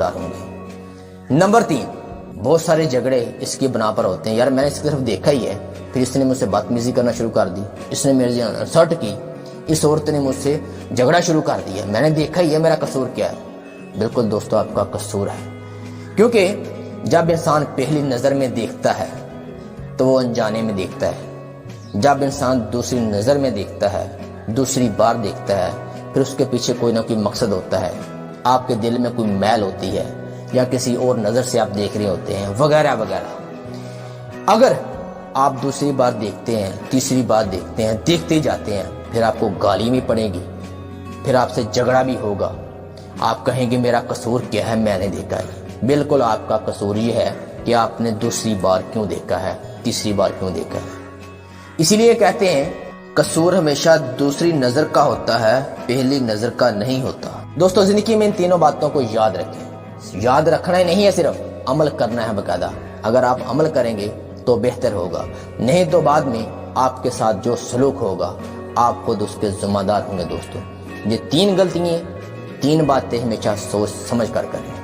हूँ। नंबर 3, बहुत सारे झगड़े इसकी बना पर होते हैं। यार मैंने इसकी तरफ देखा ही है, फिर इसने मुझसे बदतमीजी करना शुरू कर दी, इसने मेरे से इंसल्ट की, इस औरत ने मुझसे झगड़ा शुरू कर दिया, मैंने देखा ही है, मेरा कसूर क्या है? बिल्कुल दोस्तों आपका कसूर है, क्योंकि जब इंसान पहली नज़र में देखता है तो वो अनजाने में देखता है। जब इंसान दूसरी नज़र में देखता है, दूसरी बार देखता है, फिर उसके पीछे कोई ना कोई मकसद होता है। आपके दिल में कोई मैल होती है या किसी और नज़र से आप देख रहे होते हैं, वगैरह वगैरह। अगर आप दूसरी बार देखते हैं, तीसरी बार देखते हैं, देखते ही जाते हैं, फिर आपको गाली भी पड़ेगी, फिर आपसे झगड़ा भी होगा। आप कहेंगे मेरा कसूर क्या है, मैंने देखा है। बिल्कुल आपका कसूर ये है कि आपने दूसरी बार क्यों देखा है, तीसरी बार क्यों देखा है। इसीलिए कहते हैं कसूर हमेशा दूसरी नज़र का होता है, पहली नज़र का नहीं होता। दोस्तों जिंदगी में इन तीनों बातों को याद रखें। याद रखना ही नहीं है, सिर्फ अमल करना है बकायदा। अगर आप अमल करेंगे तो बेहतर होगा, नहीं तो बाद में आपके साथ जो सलूक होगा आप खुद उसके जिम्मेदार होंगे। दोस्तों ये 3 गलतियां, 3 बातें हमेशा सोच समझ कर करें।